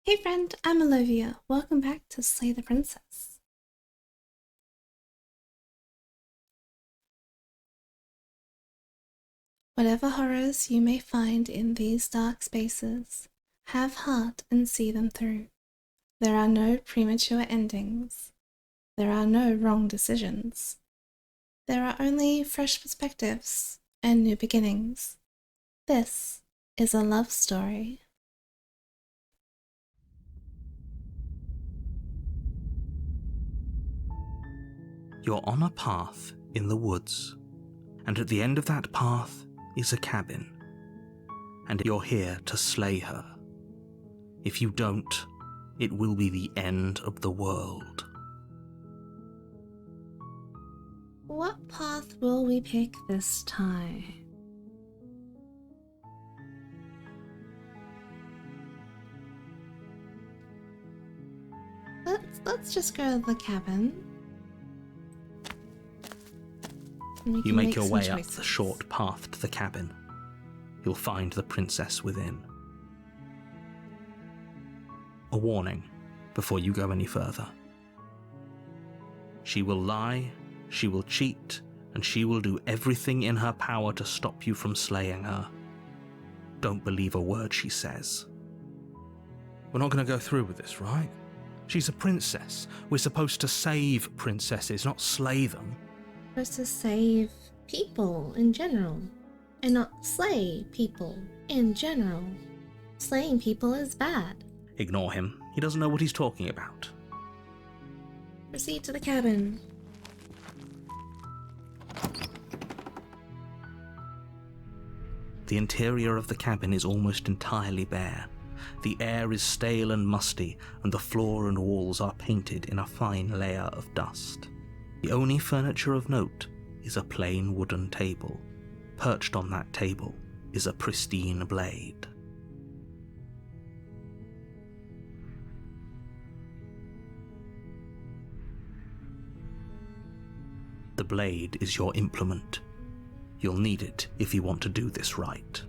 Hey friend, I'm Olivia. Welcome back to Slay the Princess. Whatever horrors you may find in these dark spaces, have heart and see them through. There are no premature endings. There are no wrong decisions. There are only fresh perspectives and new beginnings. This is a love story. You're on a path in the woods, and at the end of that path is a cabin, and you're here to slay her. If you don't, it will be the end of the world. What path will we pick this time? Let's just go to the cabin. You make your way up the short path to the cabin. You'll find the princess within. A warning before you go any further. She will lie, she will cheat, and she will do everything in her power to stop you from slaying her. Don't believe a word she says. We're not going to go through with this, right? She's a princess. We're supposed to save princesses, not slay them. Supposed to save people in general, and not slay people in general. Slaying people is bad. Ignore him. He doesn't know what he's talking about. Proceed to the cabin. The interior of the cabin is almost entirely bare. The air is stale and musty, and the floor and walls are painted in a fine layer of dust. The only furniture of note is a plain wooden table. Perched on that table is a pristine blade. The blade is your implement. You'll need it if you want to do this right.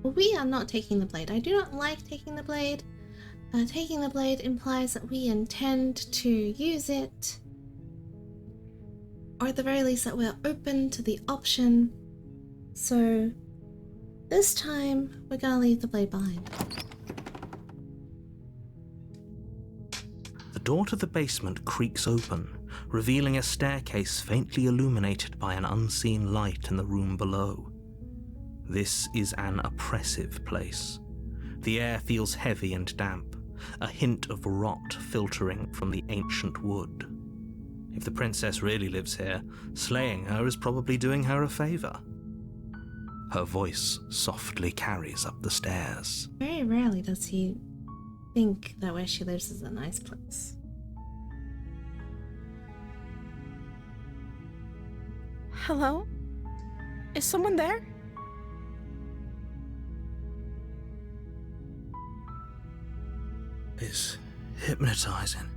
We are not taking the blade. I do not like taking the blade. Taking the blade implies that we intend to use it, or at the very least that we're open to the option. So this time we're gonna leave the blade behind. The door to the basement creaks open, revealing a staircase faintly illuminated by an unseen light in the room below. This is an oppressive place. The air feels heavy and damp, a hint of rot filtering from the ancient wood. If the princess really lives here, slaying her is probably doing her a favor. Her voice softly carries up the stairs. Very rarely does he think that where she lives is a nice place. Hello? Is someone there? It's hypnotizing.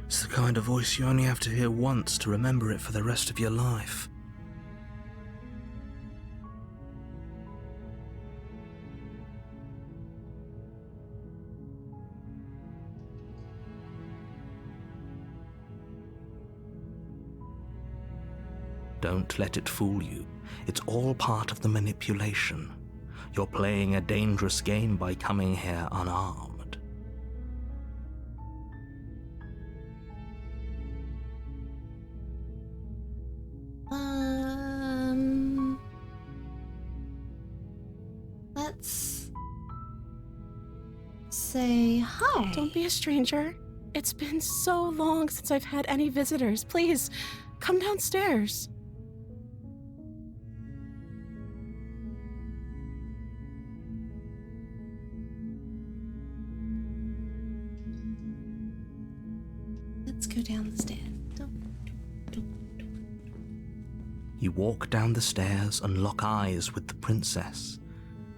It's the kind of voice you only have to hear once to remember it for the rest of your life. Don't let it fool you. It's all part of the manipulation. You're playing a dangerous game by coming here unarmed. Let's say hi. Don't be a stranger. It's been so long since I've had any visitors. Please, come downstairs. Let's go down the stairs. You walk down the stairs and lock eyes with the princess.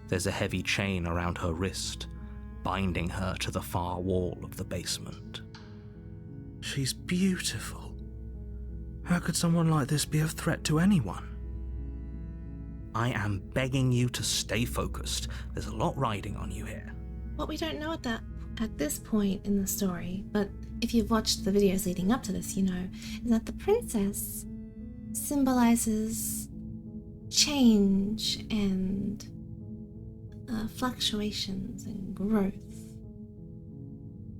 There's a heavy chain around her wrist, binding her to the far wall of the basement. She's beautiful. How could someone like this be a threat to anyone? I am begging you to stay focused. There's a lot riding on you here. What we don't know at this point in the story, but if you've watched the videos leading up to this, you know, is that the princess symbolizes change and fluctuations and growth.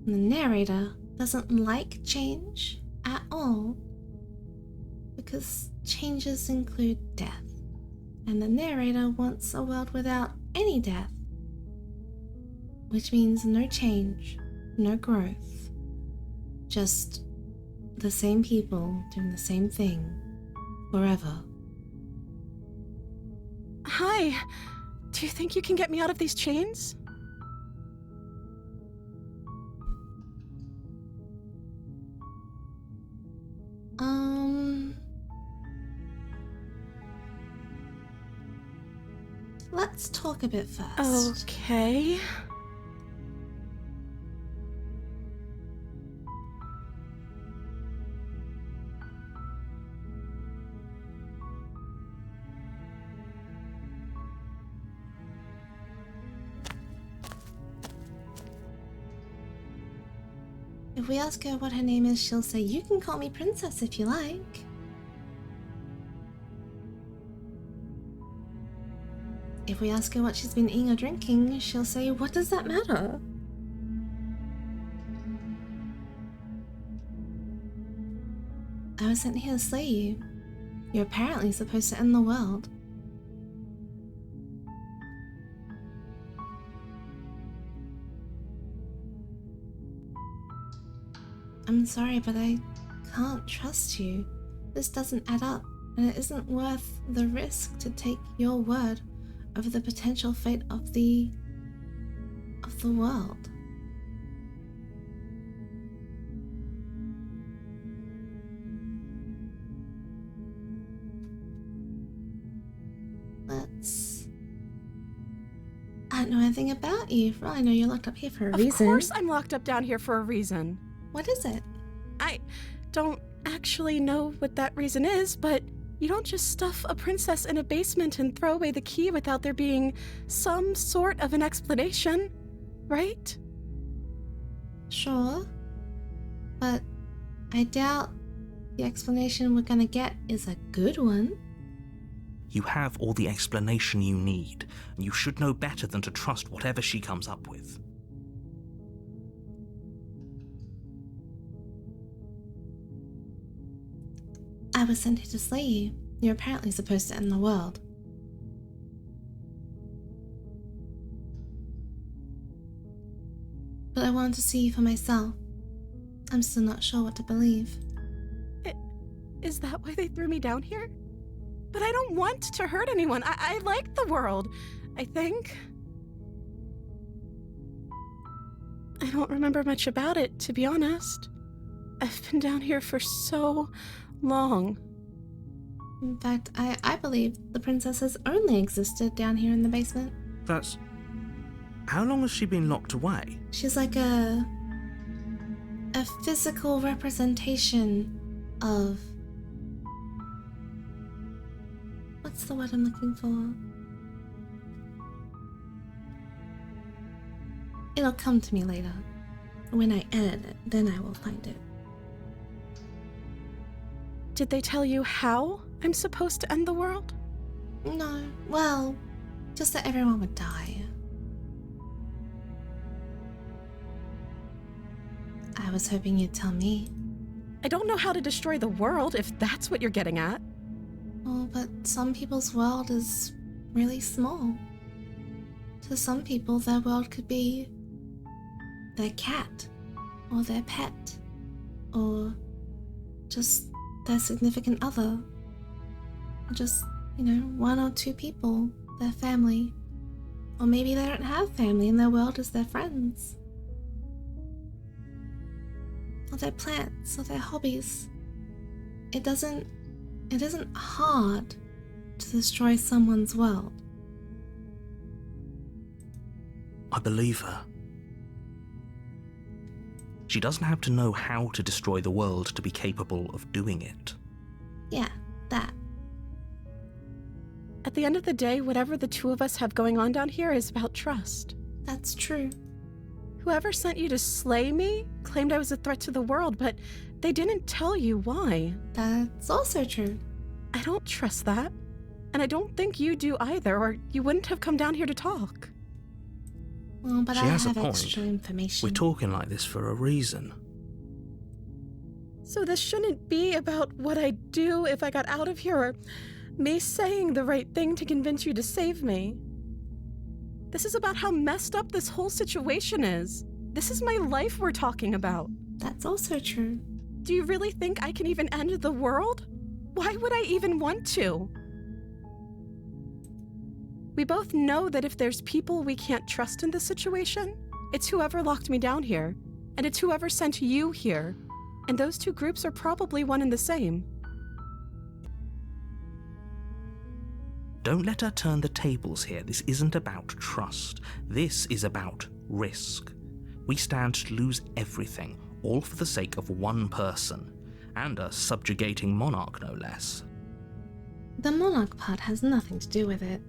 And the narrator doesn't like change at all because changes include death. And the narrator wants a world without any death, which means no change, no growth, just the same people doing the same thing forever. Hi, do you think you can get me out of these chains? Let's talk a bit first. Okay. If we ask her what her name is, she'll say, "You can call me Princess if you like." If we ask her what she's been eating or drinking, she'll say, "What does that matter?" I was sent here to slay you. You're apparently supposed to end the world. I'm sorry, but I can't trust you. This doesn't add up, and it isn't worth the risk to take your word over the potential fate of the world. I don't know anything about you. For all I know, you're locked up here for a reason. Of course I'm locked up down here for a reason. What is it? I don't actually know what that reason is, but you don't just stuff a princess in a basement and throw away the key without there being some sort of an explanation, right? Sure. But I doubt the explanation we're gonna get is a good one. You have all the explanation you need, and you should know better than to trust whatever she comes up with. I was sent here to slay you. You're apparently supposed to end the world. But I wanted to see you for myself. I'm still not sure what to believe. Is that why they threw me down here? But I don't want to hurt anyone. I like the world, I think. I don't remember much about it, to be honest. I've been down here for so long. In fact, I believe the princess has only existed down here in the basement. That's... How long has she been locked away? She's like a physical representation of... What's the word I'm looking for? It'll come to me later. When I edit it, then I will find it. Did they tell you how I'm supposed to end the world? No, well, just that everyone would die. I was hoping you'd tell me. I don't know how to destroy the world, if that's what you're getting at. Oh, but some people's world is really small. To some people, their world could be their cat, or their pet, or just their significant other. Or just, one or two people, their family. Or maybe they don't have family and their world is their friends. Or their plants, or their hobbies. It isn't hard to destroy someone's world. I believe her. She doesn't have to know how to destroy the world to be capable of doing it. Yeah, that. At the end of the day, whatever the two of us have going on down here is about trust. That's true. Whoever sent you to slay me claimed I was a threat to the world, but they didn't tell you why. That's also true. I don't trust that. And I don't think you do either, or you wouldn't have come down here to talk. Well, but She I has a have point. extra information. We're talking like this for a reason. So this shouldn't be about what I'd do if I got out of here, or me saying the right thing to convince you to save me. This is about how messed up this whole situation is. This is my life we're talking about. That's also true. Do you really think I can even end the world? Why would I even want to? We both know that if there's people we can't trust in this situation, it's whoever locked me down here, and it's whoever sent you here. And those two groups are probably one and the same. Don't let her turn the tables here. This isn't about trust. This is about risk. We stand to lose everything, all for the sake of one person, and a subjugating monarch, no less. The monarch part has nothing to do with it.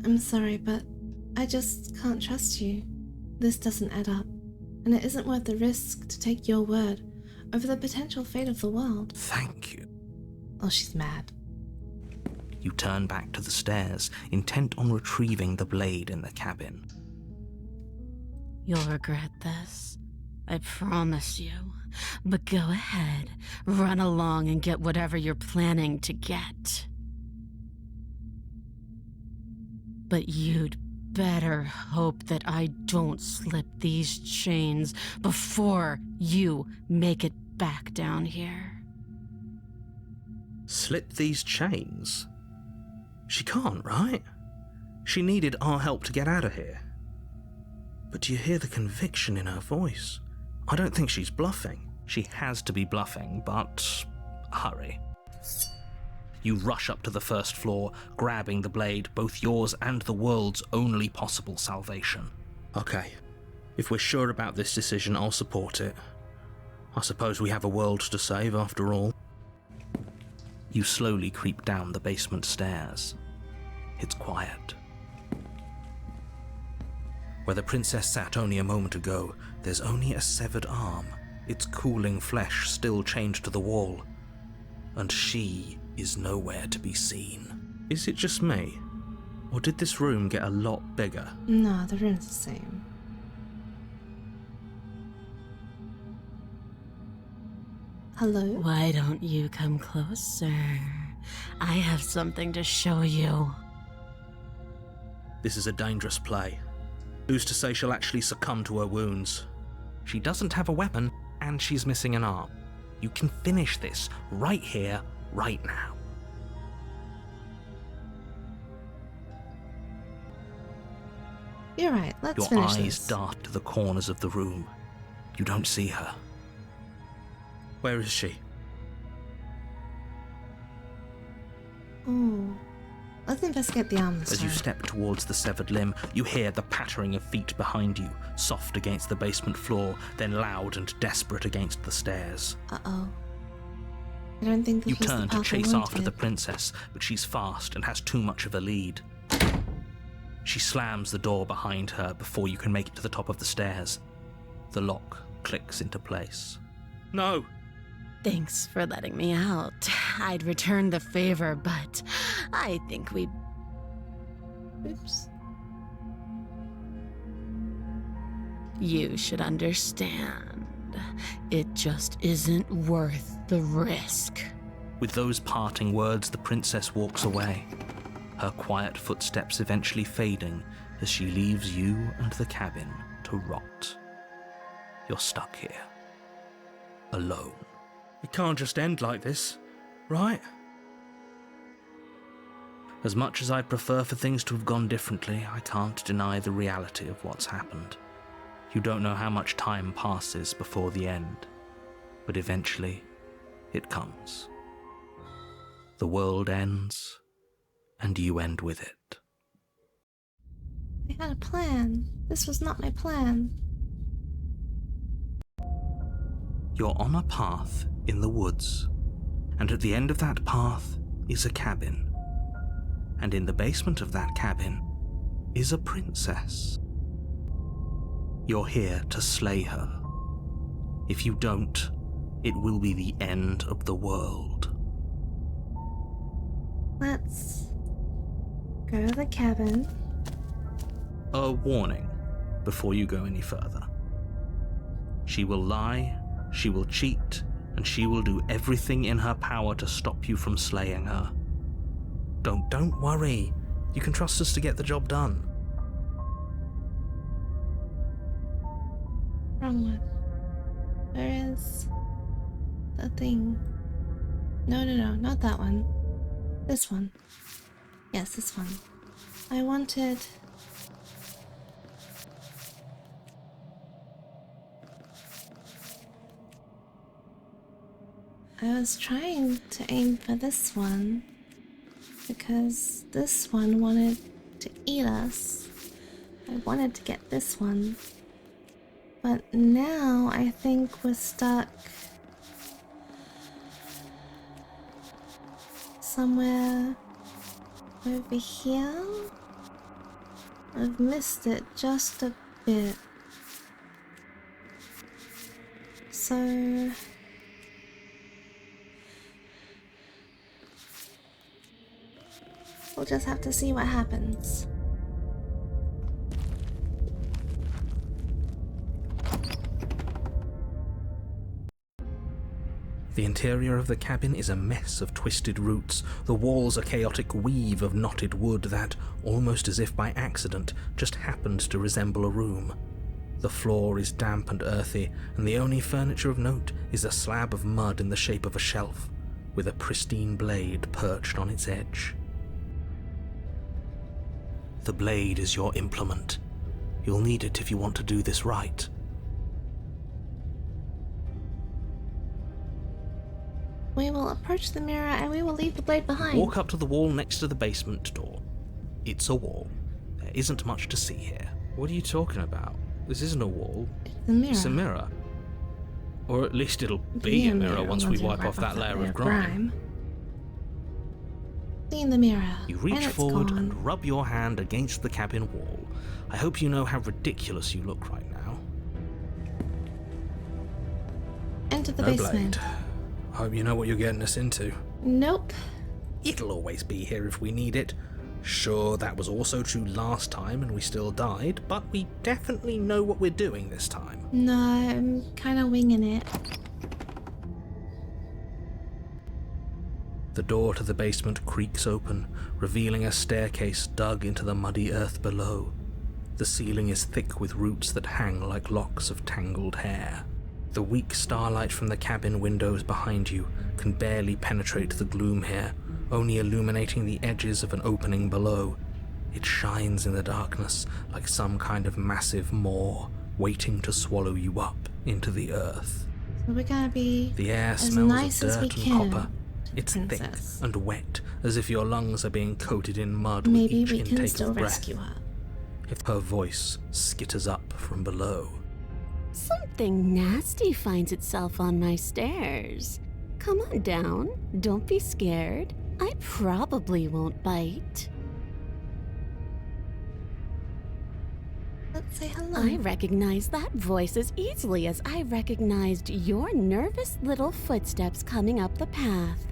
I'm sorry, but I just can't trust you. This doesn't add up, and it isn't worth the risk to take your word over the potential fate of the world. Thank you. Oh, she's mad. You turn back to the stairs, intent on retrieving the blade in the cabin. You'll regret this. I promise you. But go ahead, run along and get whatever you're planning to get. But you'd better hope that I don't slip these chains before you make it back down here. Slip these chains? She can't, right? She needed our help to get out of here. But do you hear the conviction in her voice? I don't think she's bluffing. She has to be bluffing, but hurry. You rush up to the first floor, grabbing the blade, both yours and the world's only possible salvation. Okay, if we're sure about this decision, I'll support it. I suppose we have a world to save after all. You slowly creep down the basement stairs. It's quiet. Where the princess sat only a moment ago, there's only a severed arm, its cooling flesh still chained to the wall. And she is nowhere to be seen. Is it just me? Or did this room get a lot bigger? No, the room's the same. Hello? Why don't you come closer? I have something to show you. This is a dangerous play. Who's to say she'll actually succumb to her wounds? She doesn't have a weapon, and she's missing an arm. You can finish this right here, right now. You're right, let's Your finish eyes this. dart to the corners of the room. You don't see her. Where is she? Ooh. Let's investigate the arm this As you time. step towards the severed limb, you hear the pattering of feet behind you, soft against the basement floor, then loud and desperate against the stairs. Uh-oh. I don't think this You was turn the to path I chase after the wanted. princess, but she's fast and has too much of a lead. She slams the door behind her before you can make it to the top of the stairs. The lock clicks into place. No! Thanks for letting me out. I'd return the favor, but I think we... Oops. You should understand. It just isn't worth the risk. With those parting words, the princess walks away, her quiet footsteps eventually fading as she leaves you and the cabin to rot. You're stuck here, alone. It can't just end like this, right? As much as I'd prefer for things to have gone differently, I can't deny the reality of what's happened. You don't know how much time passes before the end, but eventually it comes. The world ends, and you end with it. I had a plan. This was not my plan. You're on a path in the woods, and at the end of that path is a cabin. And in the basement of that cabin is a princess. You're here to slay her. If you don't, it will be the end of the world. Let's go to the cabin. A warning before you go any further. She will lie, she will cheat, and she will do everything in her power to stop you from slaying her. Don't worry. You can trust us to get the job done. Wrong one. Where is the thing? No, not that one. This one. Yes, this one. I wanted... I was trying to aim for this one because this one wanted to eat us. I wanted to get this one. But now I think we're stuck somewhere over here. I've missed it just a bit. So we'll just have to see what happens. The interior of the cabin is a mess of twisted roots. The walls a chaotic weave of knotted wood that, almost as if by accident, just happened to resemble a room. The floor is damp and earthy, and the only furniture of note is a slab of mud in the shape of a shelf, with a pristine blade perched on its edge. The blade is your implement. You'll need it if you want to do this right. We will approach the mirror and we will leave the blade behind. Walk up to the wall next to the basement door. It's a wall. There isn't much to see here. What are you talking about? This isn't a wall. It's a mirror. It's a mirror. Or at least it'll be a mirror once we wipe off that layer of grime. See in the mirror. You reach forward and rub your hand against the cabin wall. I hope you know how ridiculous you look right now. Enter the No basement. blade. I hope you know what you're getting us into. Nope. It'll always be here if we need it. Sure, that was also true last time and we still died, but we definitely know what we're doing this time. No, I'm kind of winging it. The door to the basement creaks open, revealing a staircase dug into the muddy earth below. The ceiling is thick with roots that hang like locks of tangled hair. The weak starlight from the cabin windows behind you can barely penetrate the gloom here, only illuminating the edges of an opening below. It shines in the darkness like some kind of massive maw, waiting to swallow you up into the earth. So we're gonna be The air as smells nice of as we dirt and can copper. to the It's thick princess. and wet, as if your lungs are being coated in mud Maybe with each we can intake still of breath. rescue her. If her voice skitters up from below. Something nasty finds itself on my stairs. Come on down. Don't be scared. I probably won't bite. Let's say hello. I recognize that voice as easily as I recognized your nervous little footsteps coming up the path.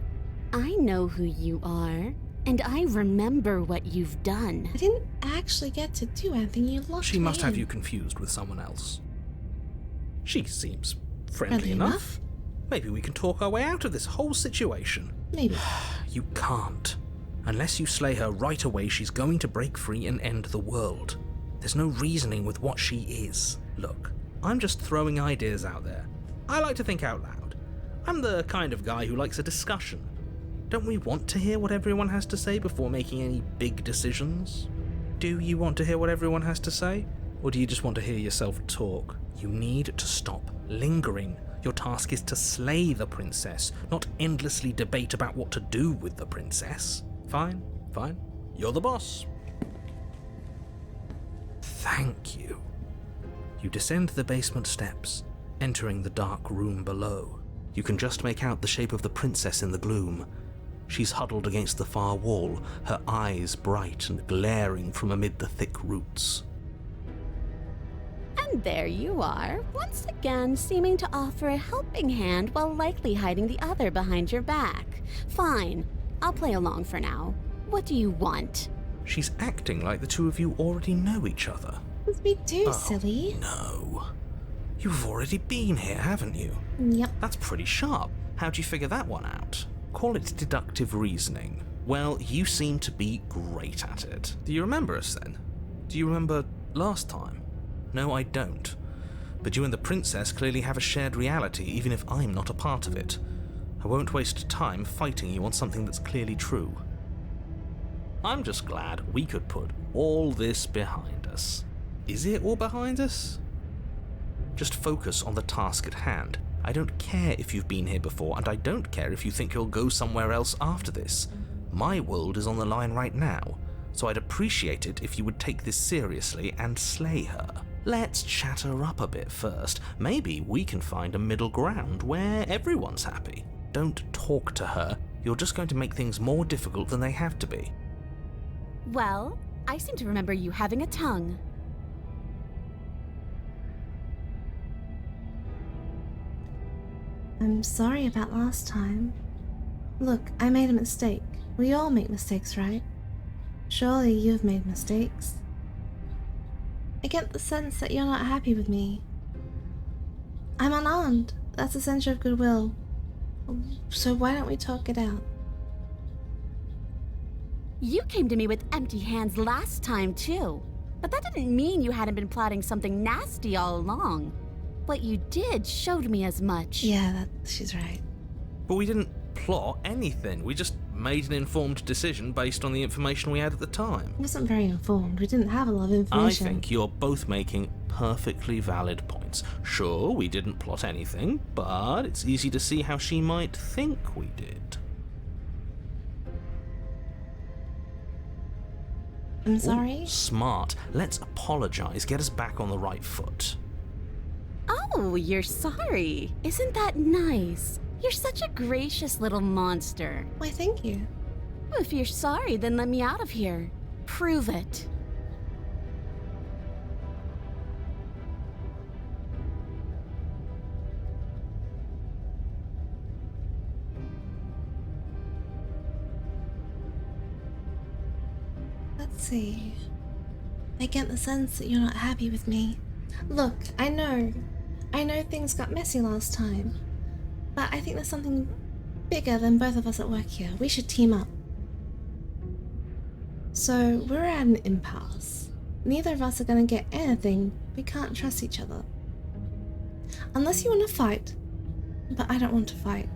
I know who you are, and I remember what you've done. I didn't actually get to do anything. You locked She me must have in. you confused with someone else. She seems friendly enough. Maybe we can talk our way out of this whole situation. Maybe. You can't. Unless you slay her right away, she's going to break free and end the world. There's no reasoning with what she is. Look, I'm just throwing ideas out there. I like to think out loud. I'm the kind of guy who likes a discussion. Don't we want to hear what everyone has to say before making any big decisions? Do you want to hear what everyone has to say? Or do you just want to hear yourself talk? You need to stop lingering. Your task is to slay the princess, not endlessly debate about what to do with the princess. Fine. You're the boss. Thank you. You descend the basement steps, Entering the dark room below, you can just make out the shape of the princess in the gloom. She's huddled against the far wall, her eyes bright and glaring from amid the thick roots. And there you are, once again seeming to offer a helping hand while likely hiding the other behind your back. Fine, I'll play along for now. What do you want? She's acting like the two of you already know each other. We do, Oh, silly. no. You've already been here, haven't you? Yep. That's pretty sharp. How'd you figure that one out? Call it deductive reasoning. Well, you seem to be great at it. Do you remember us then? Do you remember last time? No, I don't. But you and the princess clearly have a shared reality, even if I'm not a part of it. I won't waste time fighting you on something that's clearly true. I'm just glad we could put all this behind us. Is it all behind us? Just focus on the task at hand. I don't care if you've been here before, and I don't care if you think you'll go somewhere else after this. My world is on the line right now, so I'd appreciate it if you would take this seriously and slay her. Let's chat her up a bit first. Maybe we can find a middle ground where everyone's happy. Don't talk to her. You're just going to make things more difficult than they have to be. Well, I seem to remember you having a tongue. I'm sorry about last time. Look, I made a mistake. We all make mistakes, right? Surely you've made mistakes. I get the sense that you're not happy with me. I'm unarmed. That's a censure of goodwill. So why don't we talk it out? You came to me with empty hands last time, too. But that didn't mean you hadn't been plotting something nasty all along. What you did showed me as much. Yeah, she's right. But we didn't plot anything. We just made an informed decision based on the information we had at the time. I wasn't very informed. We didn't have a lot of information. I think you're both making perfectly valid points. Sure, we didn't plot anything, but it's easy to see how she might think we did. I'm sorry? Ooh, smart. Let's apologize. Get us back on the right foot. Oh, you're sorry. Isn't that nice? You're such a gracious little monster. Why, thank you. If you're sorry, then let me out of here. Prove it. Let's see. I get the sense that you're not happy with me. Look, I know things got messy last time, but I think there's something bigger than both of us at work here. We should team up. So, we're at an impasse. Neither of us are gonna get anything. We can't trust each other. Unless you want to fight, but I don't want to fight.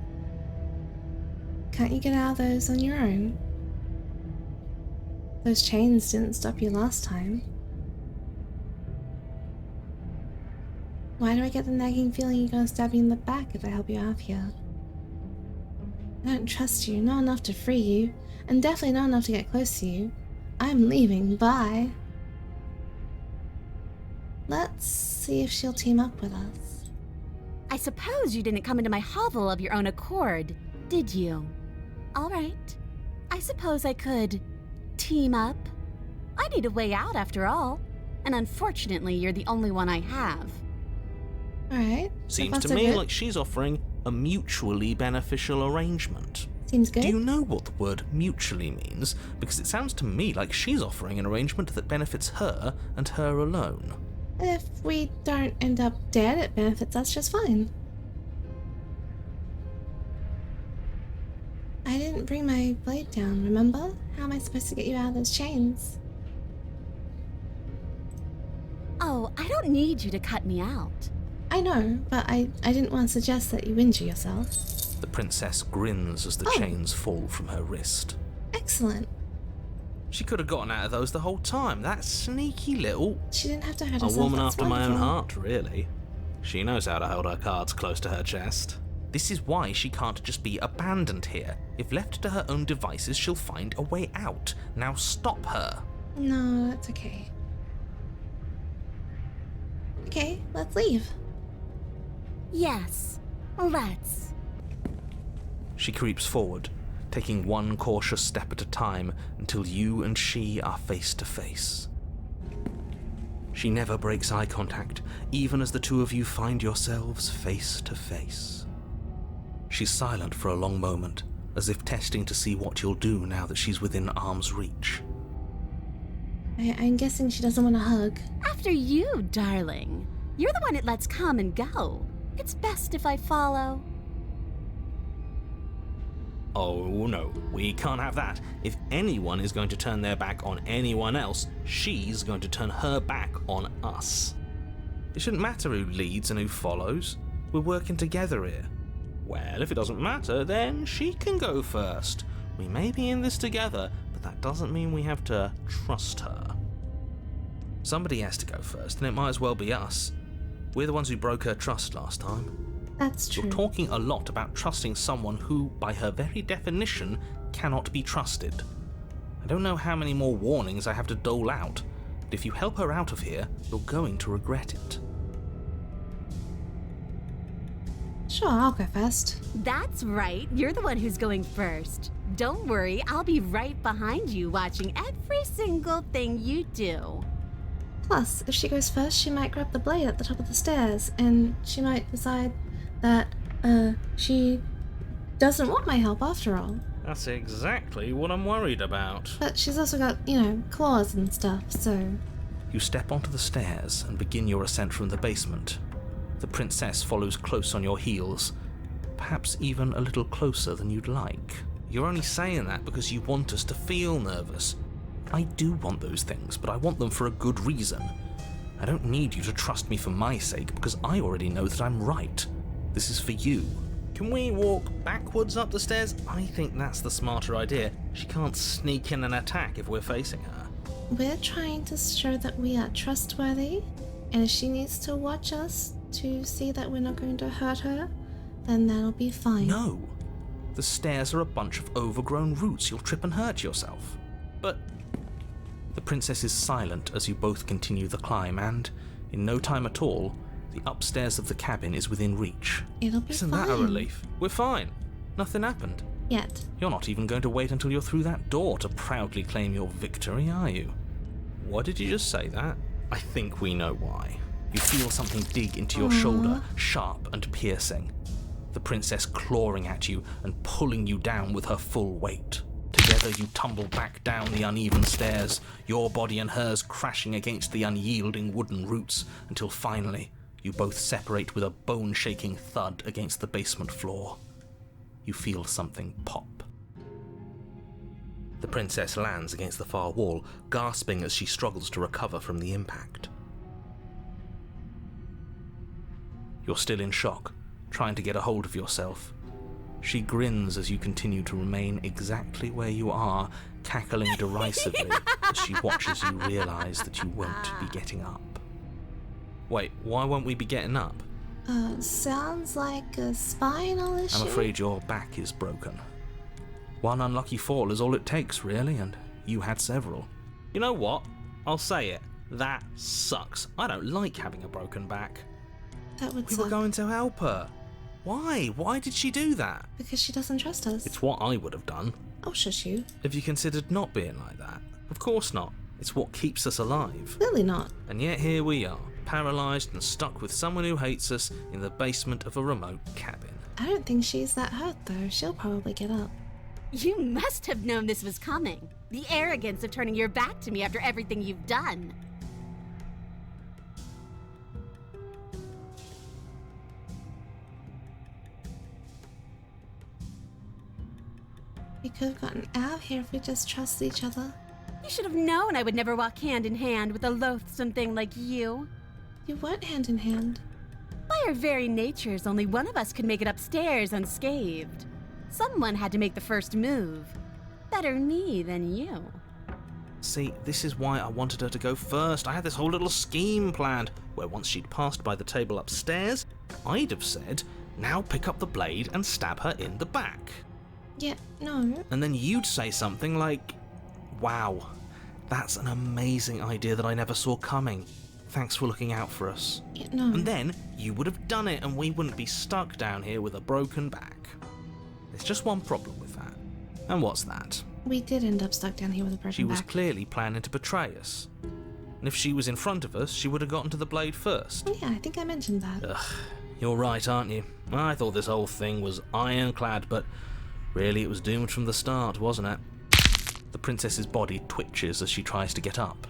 Can't you get out of those on your own? Those chains didn't stop you last time. Why do I get the nagging feeling you're gonna stab me in the back if I help you out here? I don't trust you, not enough to free you, and definitely not enough to get close to you. I'm leaving, bye. Let's see if she'll team up with us. I suppose you didn't come into my hovel of your own accord, did you? All right. I suppose I could team up. I need a way out after all, and unfortunately you're the only one I have. Alright. Seems to me like she's offering a mutually beneficial arrangement. Seems good. Do you know what the word mutually means? Because it sounds to me like she's offering an arrangement that benefits her and her alone. If we don't end up dead, it benefits us just fine. I didn't bring my blade down, remember? How am I supposed to get you out of those chains? Oh, I don't need you to cut me out. I know, but I didn't want to suggest that you injure yourself. The princess grins as the chains fall from her wrist. Excellent. She could have gotten out of those the whole time. That sneaky little... She didn't have to hurt A herself. woman that's after my own wonderful. heart, really. She knows how to hold her cards close to her chest. This is why she can't just be abandoned here. If left to her own devices, she'll find a way out. Now stop her. No, that's okay. Okay, let's leave. Yes, let's. She creeps forward, taking one cautious step at a time until you and she are face to face. She never breaks eye contact, even as the two of you find yourselves face to face. She's silent for a long moment, as if testing to see what you'll do now that she's within arm's reach. I'm guessing she doesn't want a hug. After you, darling. You're the one it lets come and go. It's best if I follow. Oh no, we can't have that. If anyone is going to turn their back on anyone else, she's going to turn her back on us. It shouldn't matter who leads and who follows. We're working together here. Well, if it doesn't matter, then she can go first. We may be in this together, but that doesn't mean we have to trust her. Somebody has to go first, and it might as well be us. We're the ones who broke her trust last time. That's true. You're talking a lot about trusting someone who, by her very definition, cannot be trusted. I don't know how many more warnings I have to dole out, but if you help her out of here, you're going to regret it. Sure, I'll go first. That's right. You're the one who's going first. Don't worry, I'll be right behind you watching every single thing you do. Plus, if she goes first, she might grab the blade at the top of the stairs, and she might decide that, she doesn't want my help after all. That's exactly what I'm worried about. But she's also got, claws and stuff, so... You step onto the stairs and begin your ascent from the basement. The princess follows close on your heels, perhaps even a little closer than you'd like. You're only saying that because you want us to feel nervous. I do want those things, but I want them for a good reason. I don't need you to trust me for my sake, because I already know that I'm right. This is for you. Can we walk backwards up the stairs? I think that's the smarter idea. She can't sneak in and attack if we're facing her. We're trying to show that we are trustworthy, and if she needs to watch us to see that we're not going to hurt her, then that'll be fine. No! The stairs are a bunch of overgrown roots. You'll trip and hurt yourself. But... The princess is silent as you both continue the climb, and, in no time at all, the upstairs of the cabin is within reach. It'll be Isn't fine. that a relief? We're fine. Nothing happened. Yet. You're not even going to wait until you're through that door to proudly claim your victory, are you? Why did you just say that? I think we know why. You feel something dig into your shoulder, sharp and piercing. The princess clawing at you and pulling you down with her full weight. Together you tumble back down the uneven stairs, your body and hers crashing against the unyielding wooden roots, until finally you both separate with a bone-shaking thud against the basement floor. You feel something pop. The princess lands against the far wall, gasping as she struggles to recover from the impact. You're still in shock, trying to get a hold of yourself. She grins as you continue to remain exactly where you are, cackling derisively as she watches you realise that you won't be getting up. Wait, why won't we be getting up? Sounds like a spinal issue. I'm afraid your back is broken. One unlucky fall is all it takes, really, and you had several. You know what? I'll say it. That sucks. I don't like having a broken back. That would We suck. were going to help her. Why? Why did she do that? Because she doesn't trust us. It's what I would have done. Oh, shush you. Have you considered not being like that? Of course not. It's what keeps us alive. Clearly not. And yet here we are, paralysed and stuck with someone who hates us in the basement of a remote cabin. I don't think she's that hurt, though. She'll probably get up. You must have known this was coming. The arrogance of turning your back to me after everything you've done. We could have gotten out of here if we just trusted each other. You should have known I would never walk hand in hand with a loathsome thing like you. You weren't hand in hand. By our very natures, only one of us could make it upstairs unscathed. Someone had to make the first move. Better me than you. See, this is why I wanted her to go first. I had this whole little scheme planned, where once she'd passed by the table upstairs, I'd have said, now pick up the blade and stab her in the back. Yeah, no. And then you'd say something like, wow, that's an amazing idea that I never saw coming. Thanks for looking out for us. Yeah, no. And then you would have done it and we wouldn't be stuck down here with a broken back. There's just one problem with that. And what's that? We did end up stuck down here with a broken She was back. clearly planning to betray us. And if she was in front of us, she would have gotten to the blade first. Oh yeah, I think I mentioned that. Ugh, you're right, aren't you? I thought this whole thing was ironclad, but really it was doomed from the start, wasn't it? The princess's body twitches as she tries to get up.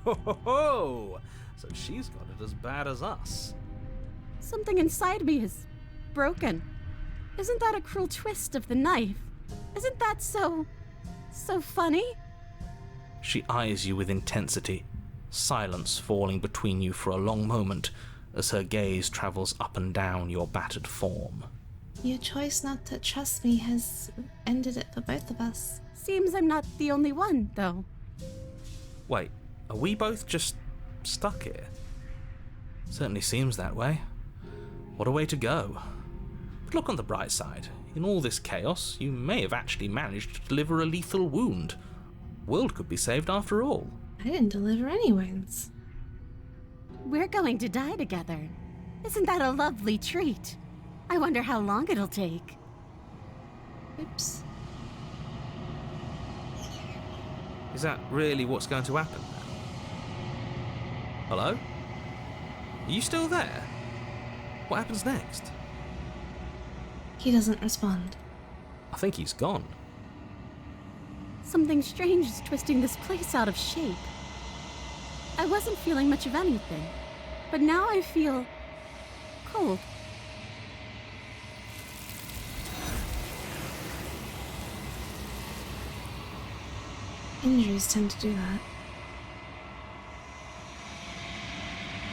Ho ho ho! So she's got it as bad as us. Something inside me is broken. Isn't that a cruel twist of the knife? Isn't that so funny? She eyes you with intensity, silence falling between you for a long moment as her gaze travels up and down your battered form. Your choice not to trust me has ended it for both of us. Seems I'm not the only one, though. Wait, are we both just stuck here? Certainly seems that way. What a way to go. But look on the bright side. In all this chaos, you may have actually managed to deliver a lethal wound. World could be saved after all. I didn't deliver any wounds. We're going to die together. Isn't that a lovely treat? I wonder how long it'll take. Oops. Is that really what's going to happen? Hello? Are you still there? What happens next? He doesn't respond. I think he's gone. Something strange is twisting this place out of shape. I wasn't feeling much of anything, but now I feel cold. Injuries tend to do that.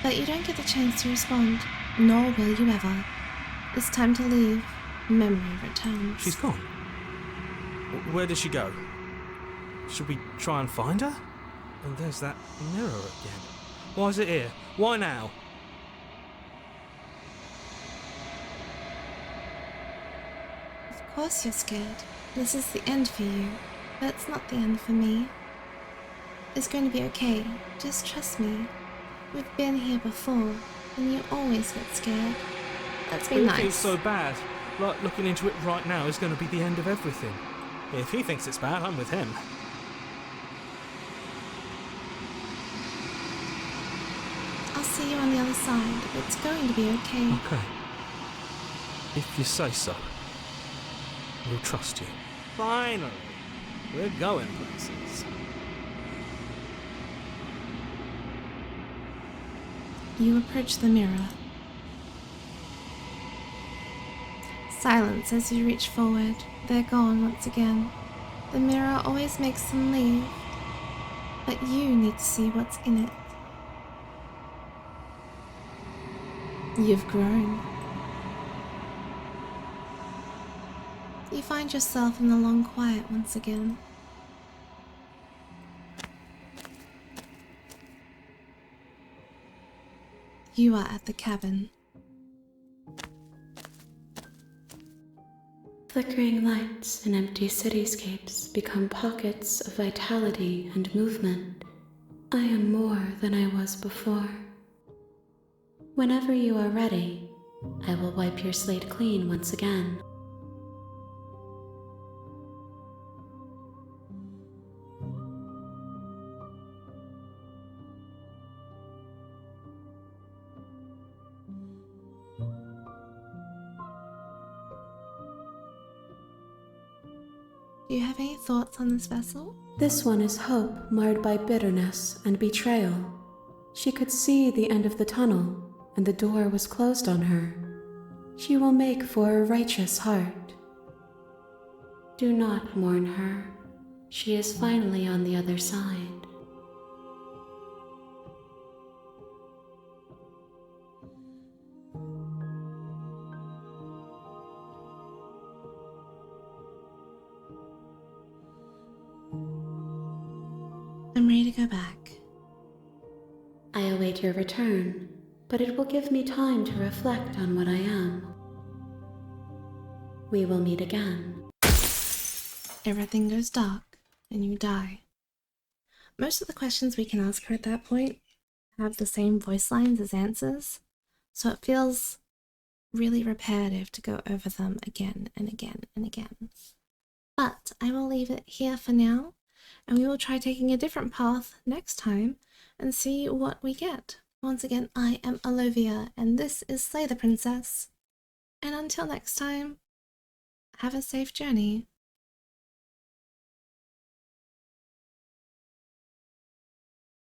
But you don't get the chance to respond, nor will you ever. It's time to leave. Memory returns. She's gone. Where did she go? Should we try and find her? And there's that mirror again. Why is it here? Why now? Of course you're scared. This is the end for you, but it's not the end for me. It's going to be okay. Just trust me. We've been here before, and you always get scared. Let's be It nice. feels so bad. Like looking into it right now is going to be the end of everything. If he thinks it's bad, I'm with him. I'll see you on the other side. It's going to be okay. Okay. If you say so. We'll trust you. Finally! We're going places. You approach the mirror. Silence as you reach forward. They're gone once again. The mirror always makes them leave, but you need to see what's in it. You've grown. You find yourself in the long quiet once again. You are at the cabin. Flickering lights and empty cityscapes become pockets of vitality and movement. I am more than I was before. Whenever you are ready, I will wipe your slate clean once again. Do you have any thoughts on this vessel? This one is hope marred by bitterness and betrayal. She could see the end of the tunnel, and the door was closed on her. She will make for a righteous heart. Do not mourn her. She is finally on the other side. I'm ready to go back. I await your return, but it will give me time to reflect on what I am. We will meet again. Everything goes dark, and you die. Most of the questions we can ask her at that point have the same voice lines as answers, so it feels really repetitive to go over them again and again and again. But I will leave it here for now, and we will try taking a different path next time and see what we get. Once again, I am Olivia, and this is Slay the Princess. And until next time, have a safe journey.